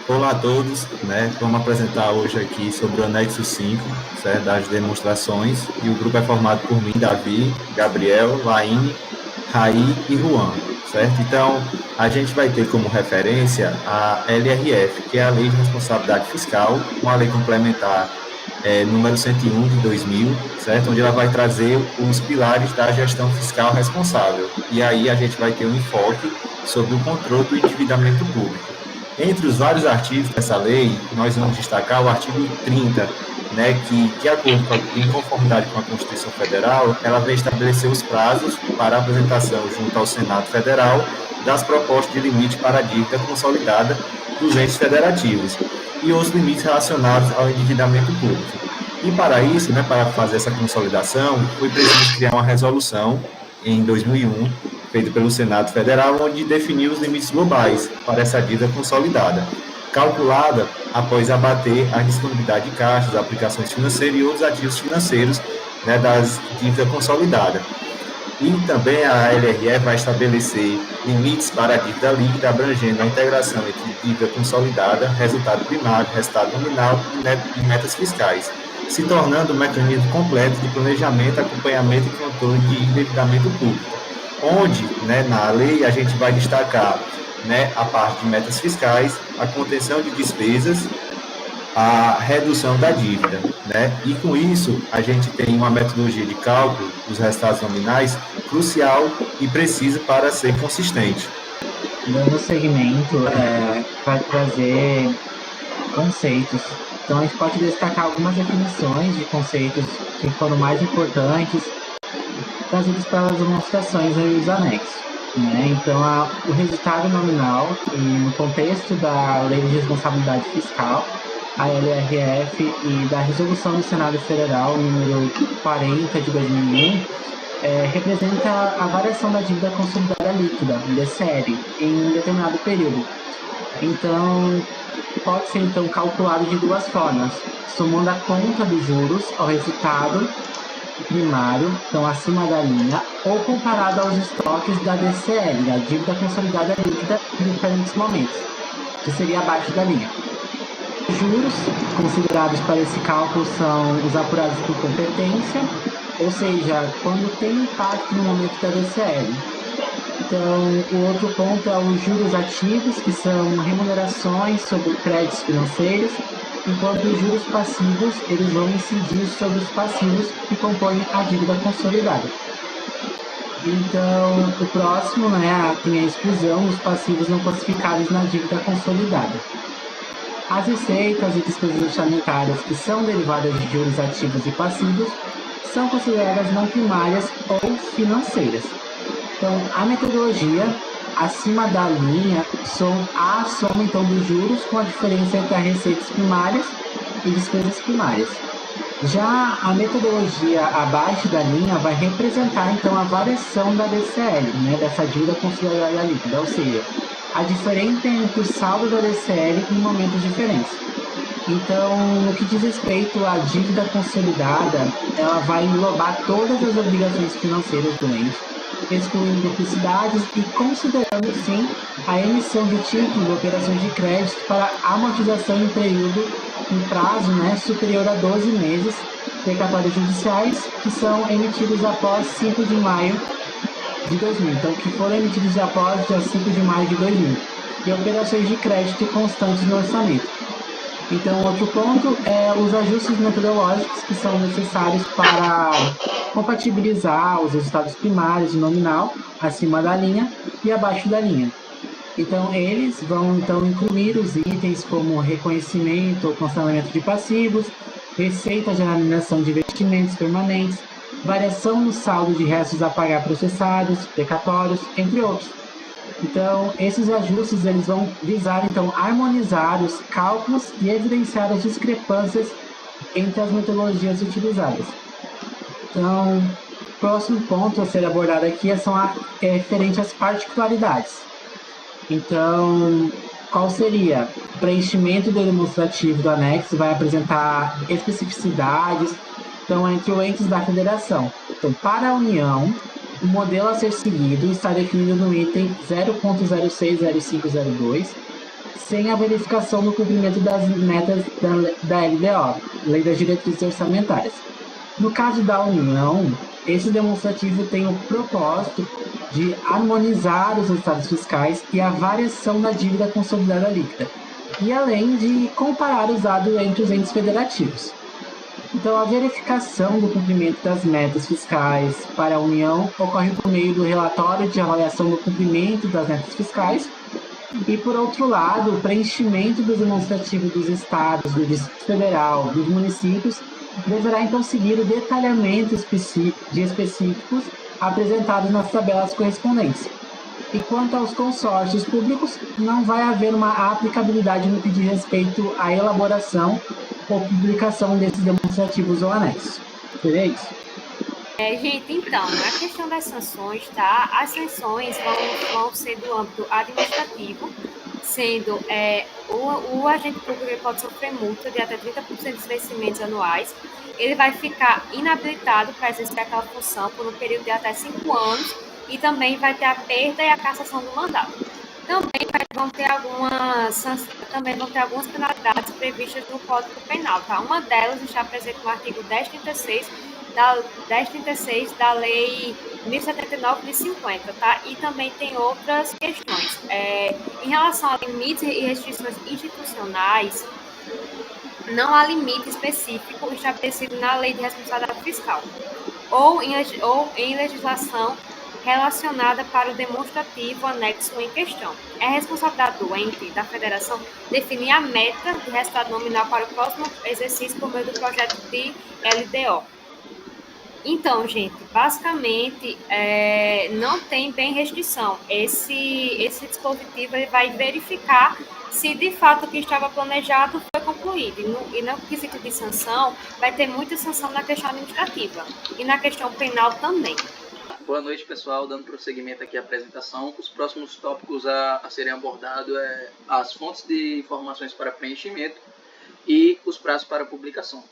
Olá a todos, né? Vamos apresentar hoje aqui sobre o anexo 5, certo? Das demonstrações, e o grupo é formado por mim, Davi, Gabriel, Laine, Raí e Juan, certo? Então, a gente vai ter como referência a LRF, que é a Lei de Responsabilidade Fiscal, uma lei complementar número 101 de 2000, certo? Onde ela vai trazer os pilares da gestão fiscal responsável. E aí a gente vai ter um enfoque sobre o controle do endividamento público. Entre os vários artigos dessa lei, nós vamos destacar o artigo 30, né, que, de acordo com em conformidade com a Constituição Federal, ela vai estabelecer os prazos para a apresentação junto ao Senado Federal das propostas de limite para a dívida consolidada dos entes federativos e os limites relacionados ao endividamento público. E para isso, né, para fazer essa consolidação, foi preciso criar uma resolução em 2001, feita pelo Senado Federal, onde definiu os limites globais para essa dívida consolidada, calculada após abater a disponibilidade de caixas, aplicações financeiras e outros ativos financeiros, né, das dívidas consolidadas. E também a LRE vai estabelecer limites para a dívida líquida, abrangendo a integração entre dívida consolidada, resultado primário, resultado nominal e metas fiscais, se tornando um mecanismo completo de planejamento, acompanhamento e controle de endividamento público, onde, né, na lei, a gente vai destacar, né, a parte de metas fiscais, a contenção de despesas, a redução da dívida, né? E com isso, a gente tem uma metodologia de cálculo dos resultados nominais crucial e precisa para ser consistente. Dando seguimento, vai trazer conceitos. Então, a gente pode destacar algumas definições de conceitos que foram mais importantes, trazidos para as demonstrações e os anexos. Né? Então, o resultado nominal, e no contexto da Lei de Responsabilidade Fiscal, a LRF, e da Resolução do Senado Federal número 40 de 2001, representa a variação da dívida consolidada líquida, DCL, em um determinado período. Então, pode ser então calculado de duas formas, somando a conta dos juros ao resultado primário, então acima da linha, ou comparado aos estoques da DCL, da dívida consolidada líquida, em diferentes momentos, que seria abaixo da linha. Os juros considerados para esse cálculo são os apurados por competência, ou seja, quando tem impacto no momento da DCL. Então, o outro ponto é os juros ativos, que são remunerações sobre créditos financeiros, enquanto os juros passivos, eles vão incidir sobre os passivos que compõem a dívida consolidada. Então, o próximo, né, tem a exclusão dos passivos não classificados na dívida consolidada. As receitas e despesas orçamentárias que são derivadas de juros ativos e passivos são consideradas não primárias ou financeiras. Então, a metodologia acima da linha são a soma então dos juros com a diferença entre as receitas primárias e despesas primárias. Já a metodologia abaixo da linha vai representar então a variação da DCL, né, dessa dívida consolidada líquida, ou seja, a diferença entre o saldo da DCL em momentos diferentes. Então, no que diz respeito à dívida consolidada, ela vai englobar todas as obrigações financeiras do ente, excluindo duplicidades e considerando, sim, a emissão de títulos, operações de crédito para amortização em período, em prazo, né, superior a 12 meses, precatórios judiciais, que são emitidos após 5 de maio de 2000, então que foram emitidos após dia 5 de maio de 2000, e operações de crédito constantes no orçamento. Então, outro ponto é os ajustes metodológicos que são necessários para compatibilizar os resultados primários e nominal acima da linha e abaixo da linha. Então, eles vão então incluir os itens como reconhecimento ou cancelamento de passivos, receita de remuneração de investimentos permanentes, variação no saldo de restos a pagar processados, precatórios, entre outros. Então, esses ajustes eles vão visar então harmonizar os cálculos e evidenciar as discrepâncias entre as metodologias utilizadas. Então, o próximo ponto a ser abordado aqui é referente às particularidades. Então, qual seria? O preenchimento do demonstrativo do anexo vai apresentar especificidades, então, entre os entes da federação. Então, para a União, o modelo a ser seguido está definido no item 0.060502, sem a verificação do cumprimento das metas da LDO, Lei das Diretrizes Orçamentárias. No caso da União, esse demonstrativo tem o propósito de harmonizar os resultados fiscais e a variação da dívida consolidada líquida, e além de comparar os dados entre os entes federativos. Então, a verificação do cumprimento das metas fiscais para a União ocorre por meio do relatório de avaliação do cumprimento das metas fiscais e, por outro lado, o preenchimento do demonstrativo dos estados, do Distrito Federal, dos municípios, deverá então seguir o detalhamento de específicos apresentados nas tabelas correspondentes. E quanto aos consórcios públicos, não vai haver uma aplicabilidade no que diz respeito à elaboração ou publicação desses demonstrativos ou anexos. Seria isso? Gente, então, na questão das sanções, tá? As sanções vão ser do âmbito administrativo, sendo o agente público pode sofrer multa de até 30% dos vencimentos anuais. Ele vai ficar inabilitado para exercer aquela função por um período de até 5 anos e também vai ter a perda e a cassação do mandato. Também vão ter algumas penalidades previstas no Código Penal, tá? Uma delas está presente no artigo 1036 da Lei 1079 de 50, tá? E também tem outras questões. Em relação a limites e restrições institucionais, não há limite específico estabelecido na Lei de Responsabilidade Fiscal ou em legislação relacionada para o demonstrativo anexo em questão. É responsabilidade do ente da federação definir a meta de resultado nominal para o próximo exercício por meio do projeto de LDO. Então, gente, basicamente, não tem bem restrição. Esse dispositivo ele vai verificar se de fato o que estava planejado foi concluído. E no quesito de sanção, vai ter muita sanção na questão administrativa e na questão penal também. Boa noite, pessoal. Dando prosseguimento aqui à apresentação, os próximos tópicos a serem abordados as fontes de informações para preenchimento e os prazos para publicação.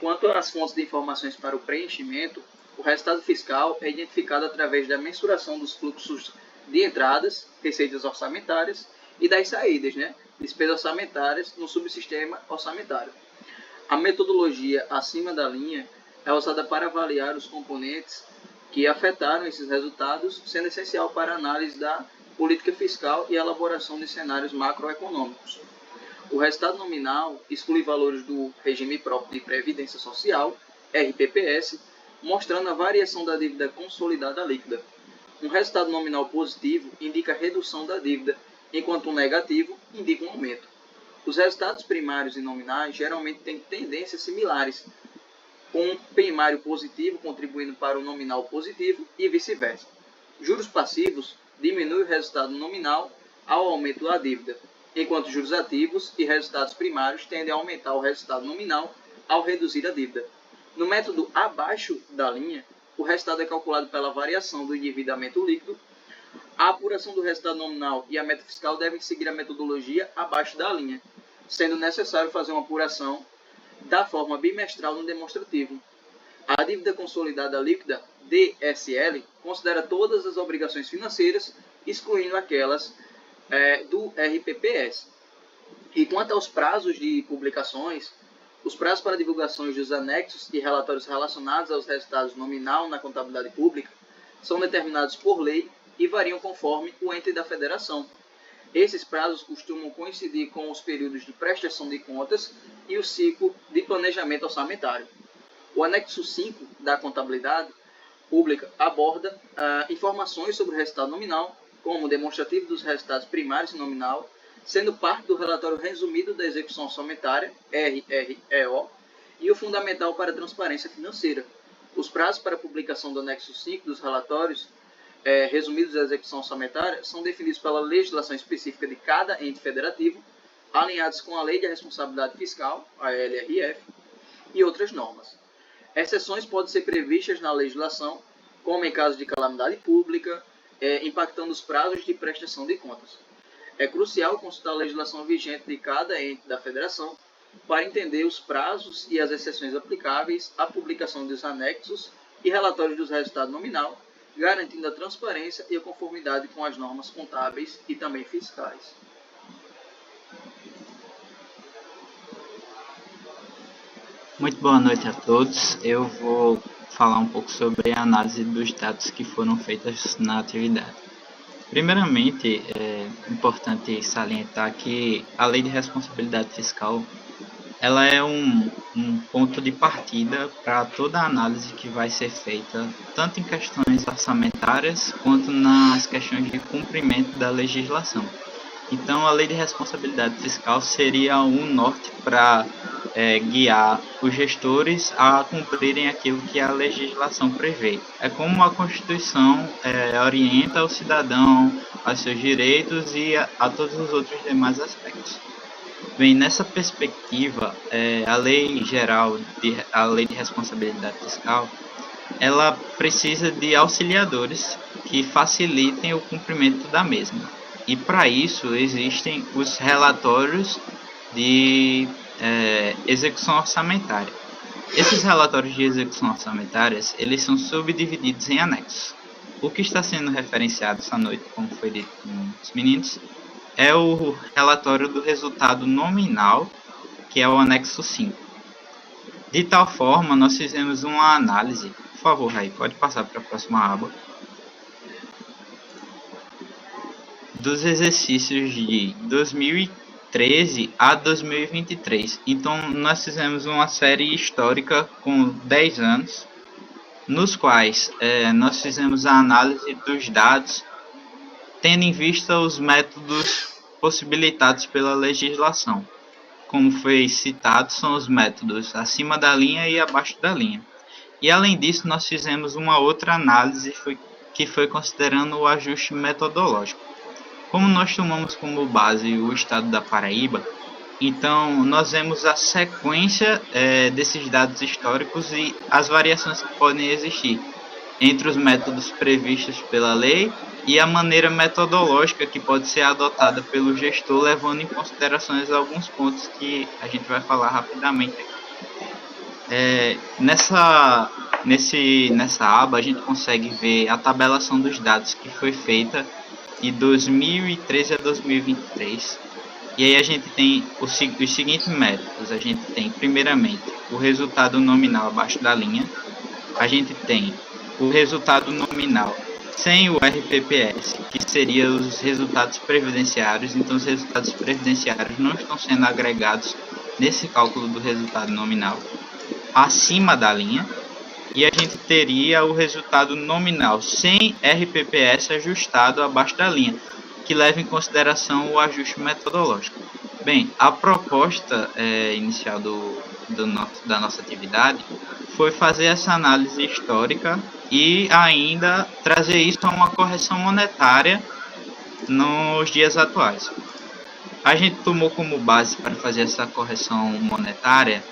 Quanto às fontes de informações para o preenchimento, o resultado fiscal é identificado através da mensuração dos fluxos de entradas, receitas orçamentárias, e das saídas, despesas orçamentárias no subsistema orçamentário. A metodologia acima da linha é usada para avaliar os componentes que afetaram esses resultados, sendo essencial para a análise da política fiscal e a elaboração de cenários macroeconômicos. O resultado nominal exclui valores do regime próprio de previdência social, RPPS, mostrando a variação da dívida consolidada líquida. Um resultado nominal positivo indica a redução da dívida, enquanto um negativo indica um aumento. Os resultados primários e nominais geralmente têm tendências similares, com um primário positivo contribuindo para o nominal positivo e vice-versa. Juros passivos diminuem o resultado nominal ao aumento da dívida, enquanto juros ativos e resultados primários tendem a aumentar o resultado nominal ao reduzir a dívida. No método abaixo da linha, o resultado é calculado pela variação do endividamento líquido. A apuração do resultado nominal e a meta fiscal devem seguir a metodologia abaixo da linha, sendo necessário fazer uma apuração da forma bimestral no demonstrativo. A dívida consolidada líquida, DSL, considera todas as obrigações financeiras, excluindo aquelas do RPPS. E quanto aos prazos de publicações, os prazos para divulgações dos anexos e relatórios relacionados aos resultados nominal na contabilidade pública são determinados por lei e variam conforme o ente da federação. Esses prazos costumam coincidir com os períodos de prestação de contas e o ciclo de planejamento orçamentário. O anexo 5 da contabilidade pública aborda informações sobre o resultado nominal, como o demonstrativo dos resultados primários e nominal, sendo parte do relatório resumido da execução orçamentária, RREO, e o fundamental para a transparência financeira. Os prazos para a publicação do anexo 5 dos relatórios resumidos da execução orçamentária são definidos pela legislação específica de cada ente federativo, alinhados com a Lei de Responsabilidade Fiscal, a LRF, e outras normas. Exceções podem ser previstas na legislação, como em caso de calamidade pública, impactando os prazos de prestação de contas. É crucial consultar a legislação vigente de cada ente da federação para entender os prazos e as exceções aplicáveis à publicação dos anexos e relatórios dos resultados nominal, garantindo a transparência e a conformidade com as normas contábeis e também fiscais. Muito boa noite a todos. Eu vou falar um pouco sobre a análise dos dados que foram feitas na atividade. Primeiramente, é importante salientar que a Lei de Responsabilidade Fiscal ela é um ponto de partida para toda a análise que vai ser feita, tanto em questões orçamentárias quanto nas questões de cumprimento da legislação. Então, a Lei de Responsabilidade Fiscal seria um norte para guiar os gestores a cumprirem aquilo que a legislação prevê. É como a Constituição orienta o cidadão aos seus direitos e a todos os outros demais aspectos. Bem, nessa perspectiva, a Lei Geral, a Lei de Responsabilidade Fiscal, ela precisa de auxiliadores que facilitem o cumprimento da mesma. E para isso existem os relatórios de execução orçamentária. Esses relatórios de execução orçamentária, eles são subdivididos em anexos. O que está sendo referenciado essa noite, como foi dito com os meninos, é o relatório do resultado nominal, que é o anexo 5. De tal forma, nós fizemos uma análise. Por favor, Raí, pode passar para a próxima aba. Dos exercícios de 2013 a 2023. Então, nós fizemos uma série histórica com 10 anos, nos quais nós fizemos a análise dos dados, tendo em vista os métodos possibilitados pela legislação. Como foi citado, são os métodos acima da linha e abaixo da linha. E além disso, nós fizemos uma outra análise que foi considerando o ajuste metodológico. Como nós tomamos como base o estado da Paraíba, então nós vemos a sequência desses dados históricos e as variações que podem existir entre os métodos previstos pela lei e a maneira metodológica que pode ser adotada pelo gestor, levando em considerações alguns pontos que a gente vai falar rapidamente aqui. Nessa aba a gente consegue ver a tabelação dos dados que foi feita de 2013 a 2023. E aí a gente tem os seguintes métodos. A gente tem, primeiramente, o resultado nominal abaixo da linha. A gente tem o resultado nominal sem o RPPS, que seria os resultados previdenciários. Então, os resultados previdenciários não estão sendo agregados nesse cálculo do resultado nominal acima da linha. E a gente teria o resultado nominal sem RPPS ajustado abaixo da linha, que leva em consideração o ajuste metodológico. Bem, a proposta inicial da nossa atividade foi fazer essa análise histórica e ainda trazer isso a uma correção monetária nos dias atuais. A gente tomou como base para fazer essa correção monetária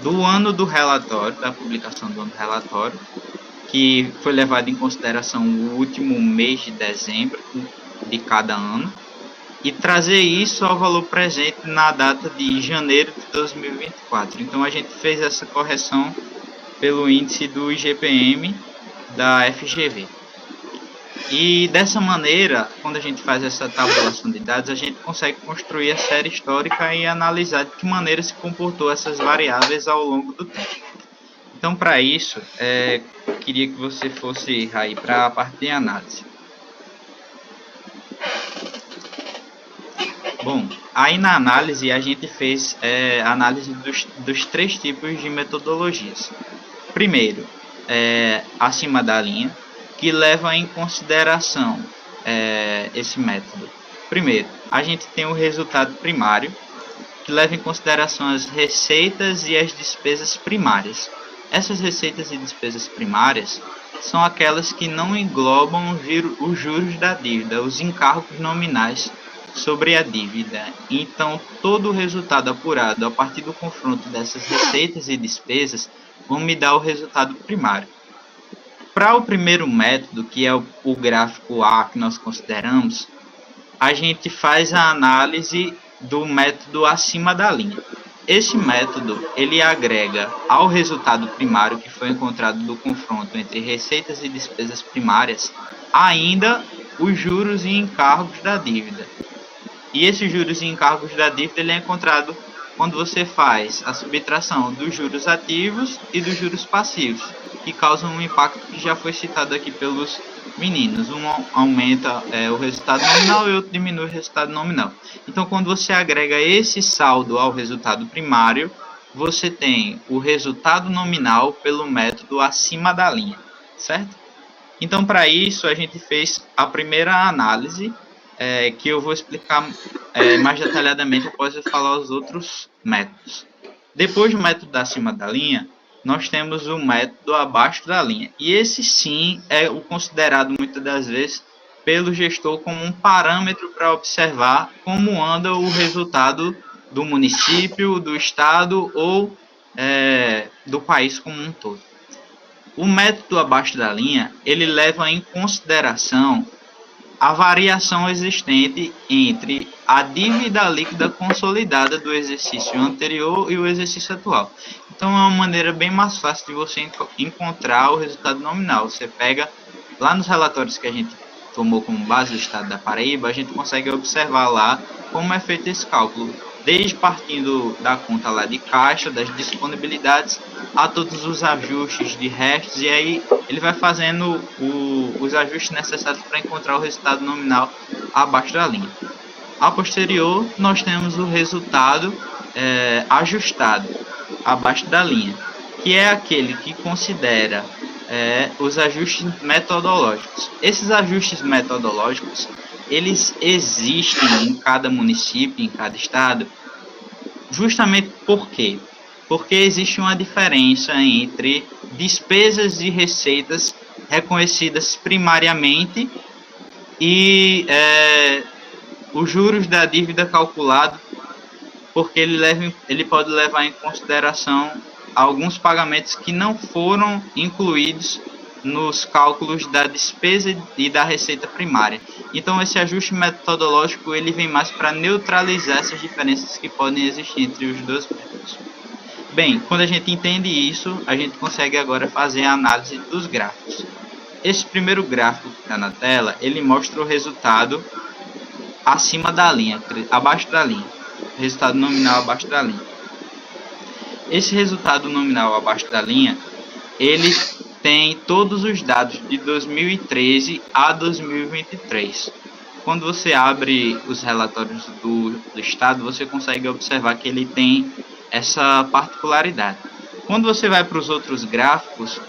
do ano do relatório, da publicação do ano do relatório, que foi levado em consideração o último mês de dezembro de cada ano, e trazer isso ao valor presente na data de janeiro de 2024. Então a gente fez essa correção pelo índice do IGPM da FGV. E dessa maneira, quando a gente faz essa tabulação de dados, a gente consegue construir a série histórica e analisar de que maneira se comportou essas variáveis ao longo do tempo. Então, para isso, queria que você fosse aí para a parte de análise. Bom, aí na análise a gente fez análise dos 3 tipos de metodologias. Primeiro, acima da linha, que leva em consideração esse método. Primeiro, a gente tem o resultado primário, que leva em consideração as receitas e as despesas primárias. Essas receitas e despesas primárias são aquelas que não englobam os juros da dívida, os encargos nominais sobre a dívida. Então, todo o resultado apurado a partir do confronto dessas receitas e despesas vão me dar o resultado primário. Para o primeiro método, que é o gráfico A que nós consideramos, a gente faz a análise do método acima da linha. Esse método ele agrega ao resultado primário que foi encontrado do confronto entre receitas e despesas primárias ainda os juros e encargos da dívida. E esses juros e encargos da dívida ele é encontrado quando você faz a subtração dos juros ativos e dos juros passivos, que causam um impacto que já foi citado aqui pelos meninos. Um aumenta o resultado nominal e outro diminui o resultado nominal. Então, quando você agrega esse saldo ao resultado primário, você tem o resultado nominal pelo método acima da linha, certo? Então, para isso, a gente fez a primeira análise, que eu vou explicar mais detalhadamente após eu falar os outros métodos. Depois do método acima da linha, nós temos o método abaixo da linha. E esse sim é o considerado muitas das vezes pelo gestor como um parâmetro para observar como anda o resultado do município, do estado ou do país como um todo. O método abaixo da linha, ele leva em consideração a variação existente entre a dívida líquida consolidada do exercício anterior e o exercício atual. Então, é uma maneira bem mais fácil de você encontrar o resultado nominal. Você pega lá nos relatórios que a gente tomou como base do estado da Paraíba, a gente consegue observar lá como é feito esse cálculo, desde partindo da conta lá de caixa, das disponibilidades, a todos os ajustes de restos, e aí ele vai fazendo os ajustes necessários para encontrar o resultado nominal abaixo da linha. A posterior, nós temos o resultado ajustado abaixo da linha, que é aquele que considera os ajustes metodológicos. Esses ajustes metodológicos, eles existem em cada município, em cada estado, justamente por quê? Porque existe uma diferença entre despesas e receitas reconhecidas primariamente e os juros da dívida calculado, porque ele pode levar em consideração alguns pagamentos que não foram incluídos nos cálculos da despesa e da receita primária. Então, esse ajuste metodológico ele vem mais para neutralizar essas diferenças que podem existir entre os dois métodos. Bem, quando a gente entende isso, a gente consegue agora fazer a análise dos gráficos. Esse primeiro gráfico que está na tela, ele mostra o resultado acima da linha, abaixo da linha. Resultado nominal abaixo da linha. Esse resultado nominal abaixo da linha, ele tem todos os dados de 2013 a 2023. Quando você abre os relatórios do estado, você consegue observar que ele tem essa particularidade. Quando você vai para os outros gráficos,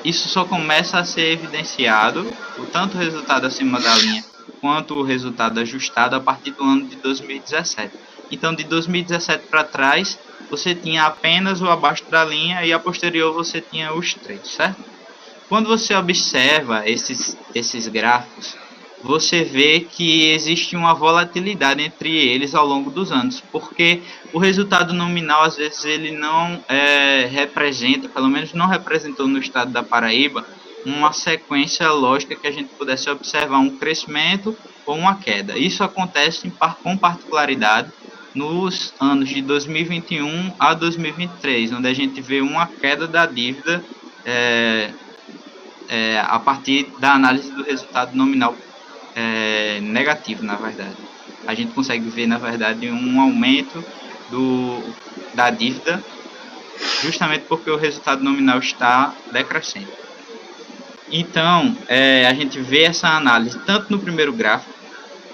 isso só começa a ser evidenciado, tanto o resultado acima da linha quanto o resultado ajustado a partir do ano de 2017. Então, de 2017 para trás, você tinha apenas o abaixo da linha e a posterior você tinha os três, certo? Quando você observa esses gráficos, você vê que existe uma volatilidade entre eles ao longo dos anos, porque o resultado nominal, às vezes, ele não representa, pelo menos não representou no estado da Paraíba, uma sequência lógica que a gente pudesse observar um crescimento ou uma queda. Isso acontece com particularidade nos anos de 2021 a 2023, onde a gente vê uma queda da dívida a partir da análise do resultado nominal negativo, na verdade. A gente consegue ver, na verdade, um aumento da dívida, justamente porque o resultado nominal está decrescendo. Então, a gente vê essa análise tanto no primeiro gráfico,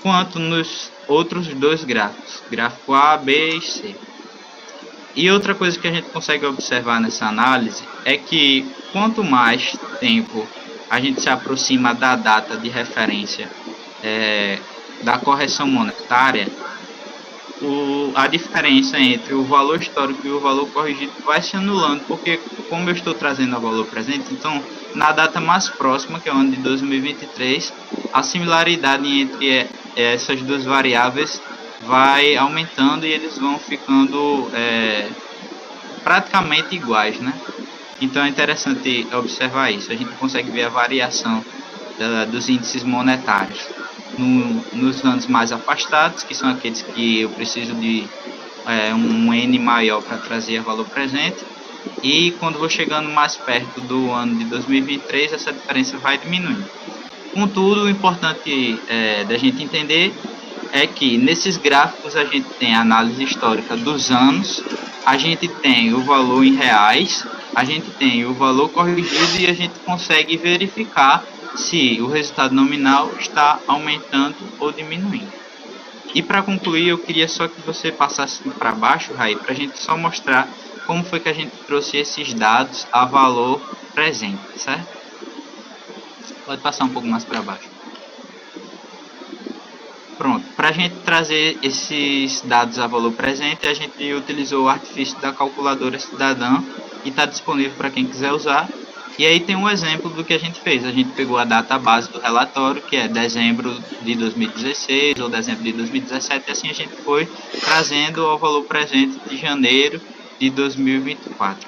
quanto nos outros dois gráficos, gráfico A, B e C. E outra coisa que a gente consegue observar nessa análise é que quanto mais tempo a gente se aproxima da data de referência da correção monetária, a diferença entre o valor histórico e o valor corrigido vai se anulando, porque como eu estou trazendo o valor presente, então na data mais próxima, que é o ano de 2023, a similaridade entre essas duas variáveis vai aumentando e eles vão ficando praticamente iguais, né? Então é interessante observar isso. A gente consegue ver a variação dos índices monetários nos anos mais afastados, que são aqueles que eu preciso de um N maior para trazer valor presente, e quando vou chegando mais perto do ano de 2023, essa diferença vai diminuindo. Contudo, o importante da gente entender é que nesses gráficos a gente tem a análise histórica dos anos, a gente tem o valor em reais, a gente tem o valor corrigido e a gente consegue verificar se o resultado nominal está aumentando ou diminuindo. E para concluir, eu queria só que você passasse para baixo, Raí, para a gente só mostrar como foi que a gente trouxe esses dados a valor presente, certo? Pode passar um pouco mais para baixo. Pronto, para a gente trazer esses dados a valor presente, a gente utilizou o artifício da calculadora cidadã, que está disponível para quem quiser usar. E aí tem um exemplo do que a gente fez. A gente pegou a data base do relatório, que é dezembro de 2016 ou dezembro de 2017, e assim a gente foi trazendo ao valor presente de janeiro de 2024.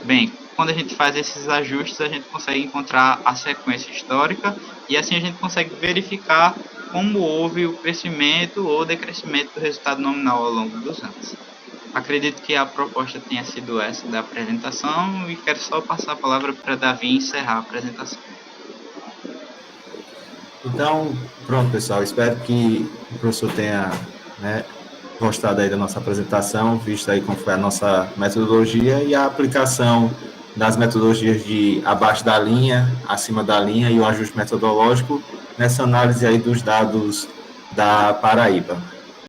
Bem, quando a gente faz esses ajustes, a gente consegue encontrar a sequência histórica e assim a gente consegue verificar como houve o crescimento ou decrescimento do resultado nominal ao longo dos anos. Acredito que a proposta tenha sido essa da apresentação e quero só passar a palavra para Davi encerrar a apresentação. Então, pronto, pessoal. Espero que o professor tenha gostado aí da nossa apresentação, visto aí como foi a nossa metodologia e a aplicação das metodologias de abaixo da linha, acima da linha e o ajuste metodológico nessa análise aí dos dados da Paraíba.